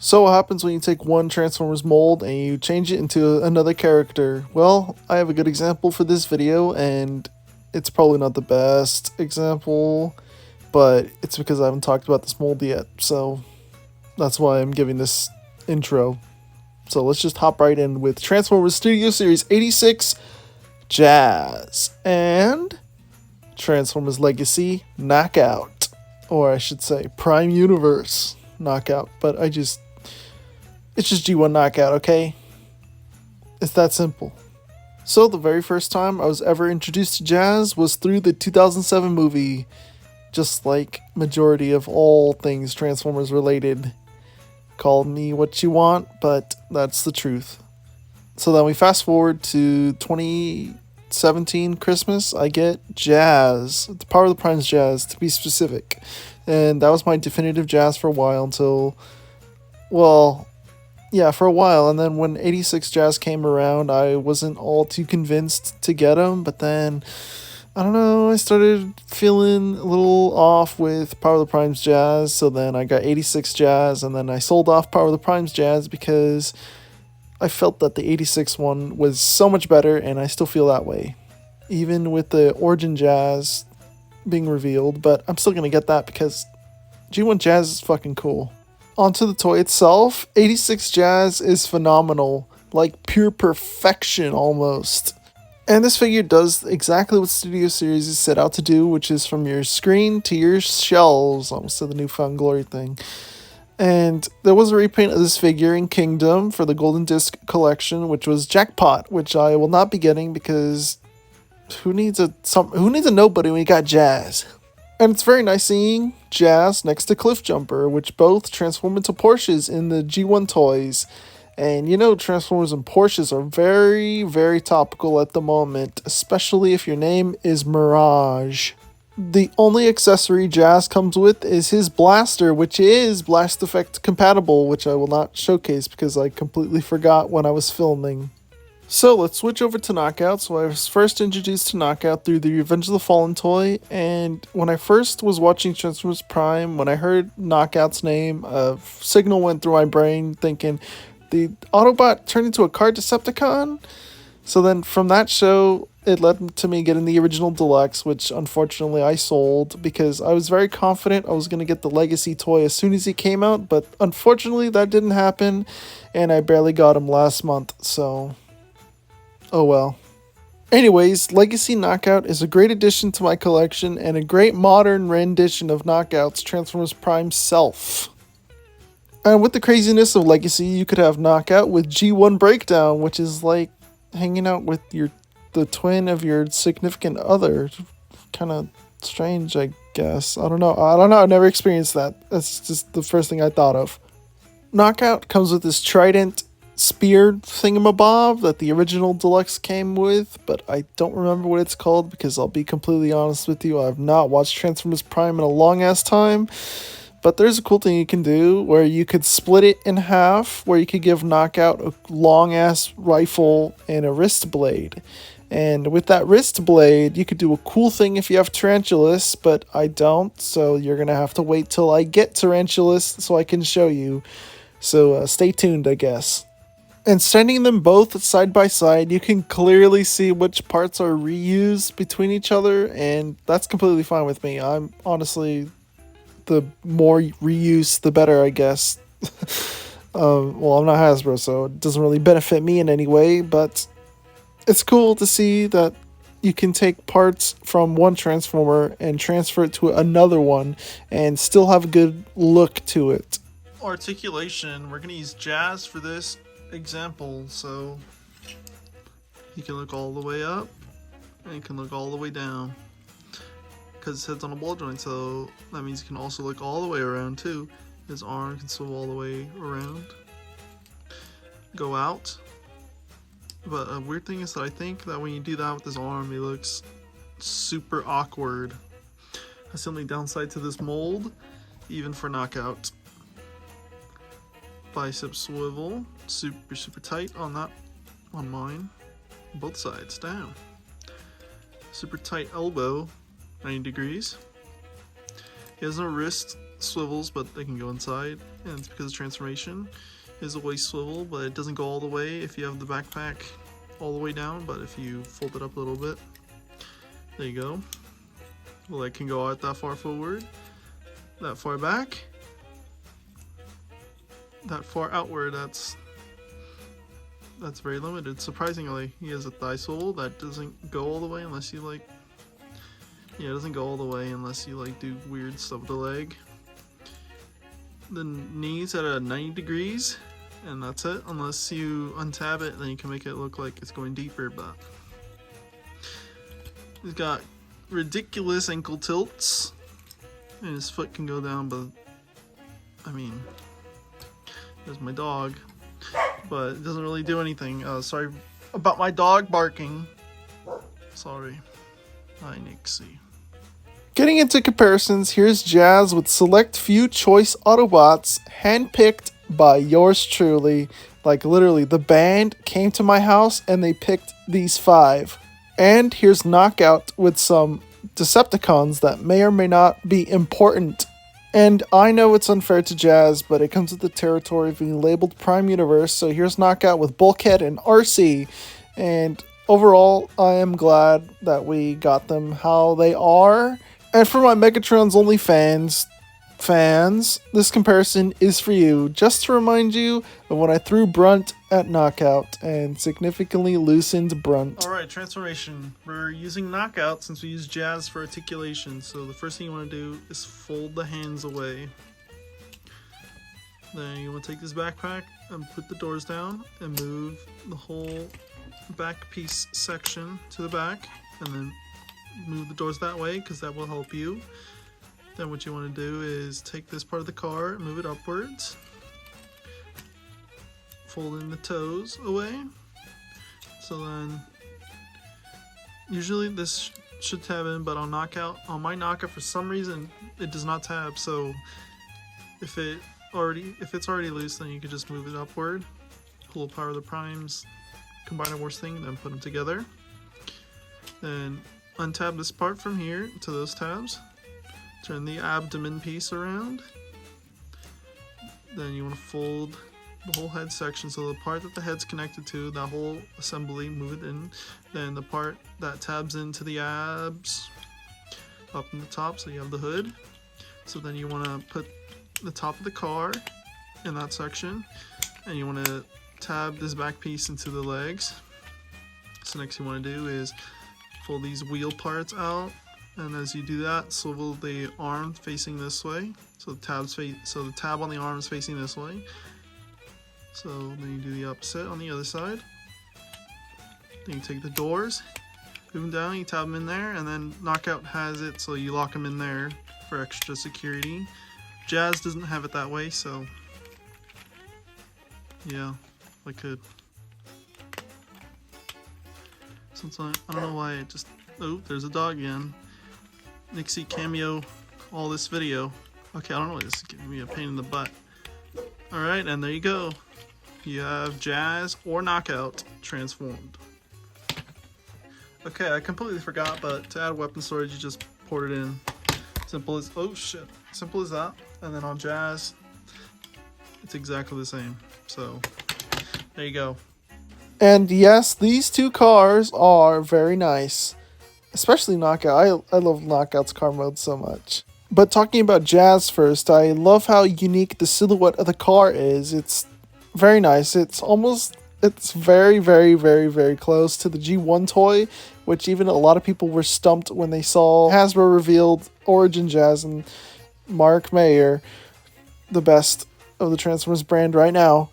So what happens when you take one Transformers mold and you change it into another character? Well, I have a good example for this video, and it's probably not the best example, but it's because I haven't talked about this mold yet, so that's why I'm giving this intro. So let's just hop right in with Transformers Studio Series 86 Jazz and Transformers Legacy Knockout, or I should say Prime Universe Knockout, but it's just G1 Knockout, okay? It's that simple. So the very first time I was ever introduced to Jazz was through the 2007 movie, just like majority of all things Transformers related. Call me what you want, but that's the truth. So then we fast forward to 2017 Christmas, I get Jazz, the Power of the Prime's Jazz to be specific. And that was my definitive Jazz for a while until, well, yeah, for a while. And then when 86 Jazz came around, I wasn't all too convinced to get him. But then, I don't know, I started feeling a little off with Power of the Prime's Jazz. So then I got 86 Jazz, and then I sold off Power of the Prime's Jazz because I felt that the 86 one was so much better, and I still feel that way. Even with the Origin Jazz being revealed, but I'm still going to get that because G1 Jazz is fucking cool. Onto the toy itself, 86 Jazz is phenomenal, like pure perfection almost. And this figure does exactly what Studio Series is set out to do, which is from your screen to your shelves, almost to the Newfound Glory thing. And there was a repaint of this figure in Kingdom for the Golden Disc collection, which was Jackpot, which I will not be getting because who needs a nobody when you got Jazz? And it's very nice seeing Jazz next to Cliff Jumper, which both transform into Porsches in the G1 toys. And you know, Transformers and Porsches are very, very topical at the moment, especially if your name is Mirage. The only accessory Jazz comes with is his blaster, which is Blast Effect compatible, which I will not showcase because I completely forgot when I was filming. So let's switch over to Knockout. So I was first introduced to Knockout through the Revenge of the Fallen toy, and when I first was watching Transformers Prime, when I heard Knockout's name, a signal went through my brain thinking, the Autobot turned into a card Decepticon? So then from that show, it led to me getting the original Deluxe, which unfortunately I sold because I was very confident I was going to get the Legacy toy as soon as he came out, but unfortunately that didn't happen, and I barely got him last month, so oh well. Anyways, Legacy Knockout is a great addition to my collection and a great modern rendition of Knockout's Transformers Prime self. And with the craziness of Legacy, you could have Knockout with G1 Breakdown, which is like hanging out with the twin of your significant other. Kind of strange, I guess. I don't know. I've never experienced that. That's just the first thing I thought of. Knockout comes with this trident spear thingamabob that the original Deluxe came with, but I don't remember what it's called because I'll be completely honest with you, I've not watched Transformers Prime in a long ass time. But there's a cool thing you can do where you could split it in half, where you could give Knockout a long ass rifle and a wrist blade. And with that wrist blade, you could do a cool thing if you have Tarantulas, but I don't, so you're gonna have to wait till I get Tarantulas so I can show you. So stay tuned, I guess. And standing them both side by side, you can clearly see which parts are reused between each other, and that's completely fine with me. I'm honestly, the more reuse, the better, I guess. Well, I'm not Hasbro, so it doesn't really benefit me in any way, but it's cool to see that you can take parts from one Transformer and transfer it to another one and still have a good look to it. Articulation, we're going to use Jazz for this example, so you can look all the way up and you can look all the way down because his head's on a ball joint, so that means you can also look all the way around too. His arm can swivel all the way around, go out. But a weird thing is that I think that when you do that with his arm, he looks super awkward. That's the only downside to this mold, even for Knockout. Bicep swivel, super tight on that, on mine, both sides down. Super tight elbow, 90 degrees. He has no wrist swivels, but they can go inside, and it's because transformation is always swivel, but it doesn't go all the way if you have the backpack all the way down, but if you fold it up a little bit, there you go. Well, it can go out that far forward, that far back, that far outward. That's very limited. Surprisingly, he has a thigh swivel that doesn't go all the way unless you like, yeah, it doesn't go all the way unless you like do weird stuff with the leg. The knees at a 90 degrees, and that's it. Unless you untab it, then you can make it look like it's going deeper, but he's got ridiculous ankle tilts, and his foot can go down, but I mean, there's my dog, but it doesn't really do anything. Sorry about my dog barking. Sorry. Hi, Nixie. Getting into comparisons, here's Jazz with select few choice Autobots handpicked by yours truly. Like literally, the band came to my house and they picked these 5. And here's Knockout with some Decepticons that may or may not be important. And I know it's unfair to Jazz, but it comes with the territory of being labeled Prime Universe. So here's Knockout with Bulkhead and RC. And overall, I am glad that we got them how they are. And for my Megatron's Only fans, this comparison is for you. Just to remind you of when I threw Brunt at Knockout and significantly loosened Brunt. Alright, transformation. We're using Knockout since we use Jazz for articulation. So the first thing you want to do is fold the hands away. Then you want to take this backpack and put the doors down and move the whole back piece section to the back, and then move the doors that way because that will help you. Then what you want to do is take this part of the car, move it upwards, fold in the toes away. So then usually this should tab in, but on my Knockout for some reason it does not tab. So if it's already loose, then you can just move it upward, pull Power of the Primes, combine a worst thing, then put them together. Then untab this part from here to those tabs. Turn the abdomen piece around. Then you want to fold the whole head section, so the part that the head's connected to, that whole assembly, move it in. Then the part that tabs into the abs up in the top, so you have the hood. So then you want to put the top of the car in that section, and you want to tab this back piece into the legs. So next you want to do is fold these wheel parts out, and as you do that, swivel the arm facing this way. So the tab on the arm is facing this way. So then you do the opposite on the other side. Then you take the doors, move them down, you tab them in there, and then Knockout has it so you lock them in there for extra security. Jazz doesn't have it that way, so yeah, I could. Sometimes I don't know why it just. Oh, there's a dog again. Nixie cameo all this video. Okay, I don't know why this is giving me a pain in the butt. Alright, and there you go. You have Jazz or Knockout transformed. Okay, I completely forgot, but to add weapon storage, you just port it in. Simple as, oh shit, simple as that. And then on Jazz, it's exactly the same. So, there you go. And yes, these two cars are very nice. Especially Knockout. I love Knockout's car mode so much. But talking about Jazz first, I love how unique the silhouette of the car is. It's very nice. It's very, very, very, very close to the G1 toy, which even a lot of people were stumped when they saw Hasbro revealed Origin Jazz, and Mark Mayer, the best of the Transformers brand right now,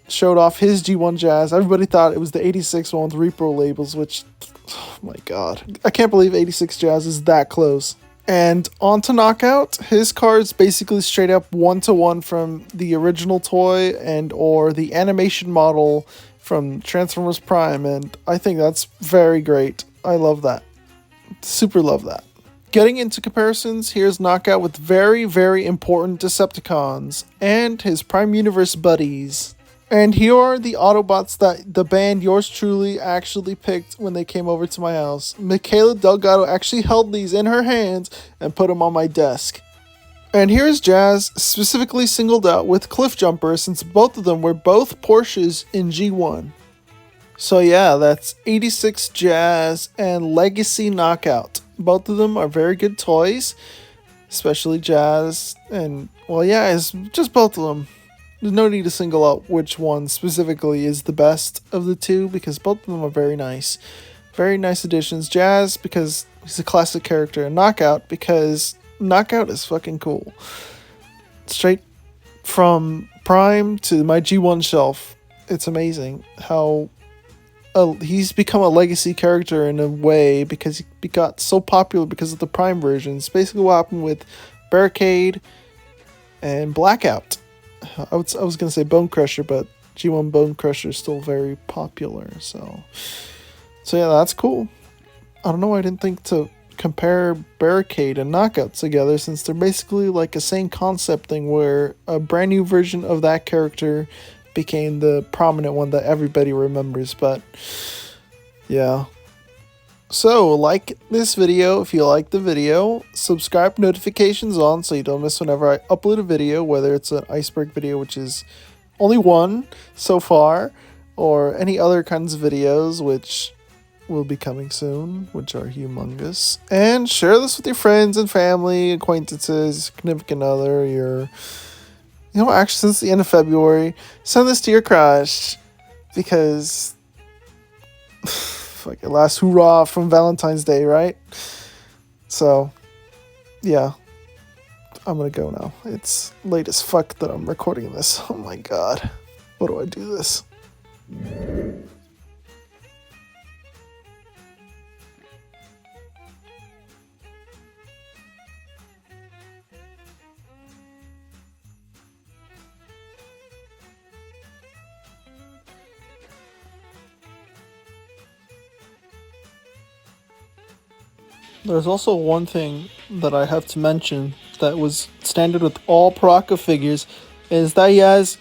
showed off his G1 Jazz. Everybody thought it was the 86 one with repro labels, which, oh my god. I can't believe 86 Jazz is that close. And on to Knockout, his car is basically straight up one-to-one from the original toy and or the animation model from Transformers Prime, and I think that's very great. I love that. Super love that. Getting into comparisons, here's Knockout with very, very important Decepticons and his Prime Universe buddies. And here are the Autobots that the band yours truly actually picked when they came over to my house. Michaela Delgado actually held these in her hands and put them on my desk. And here's Jazz specifically singled out with Cliff Jumper since both of them were both Porsches in G1. So yeah, that's 86 Jazz and Legacy Knockout. Both of them are very good toys, especially Jazz. And well, yeah, it's just both of them. There's no need to single out which one specifically is the best of the two because both of them are very nice. Very nice additions. Jazz because he's a classic character, and Knockout because Knockout is fucking cool. Straight from Prime to my G1 shelf, it's amazing how he's become a legacy character in a way because he got so popular because of the Prime versions. Basically what happened with Barricade and Blackout. I was going to say Bone Crusher, but G1 Bone Crusher is still very popular. So yeah, that's cool. I don't know why I didn't think to compare Barricade and Knockout together since they're basically like a same concept thing where a brand new version of that character became the prominent one that everybody remembers. But yeah, so like this video if you like the video, subscribe, notifications on so you don't miss whenever I upload a video, whether it's an iceberg video, which is only one so far, or any other kinds of videos which will be coming soon, which are humongous. And share this with your friends and family, acquaintances, significant other, actually, since the end of February, send this to your crush because fucking last hoorah from Valentine's Day, right? So, yeah, I'm gonna go now. It's late as fuck that I'm recording this. Oh my god, what do I do this? There's also one thing that I have to mention that was standard with all Paraka figures, is that he has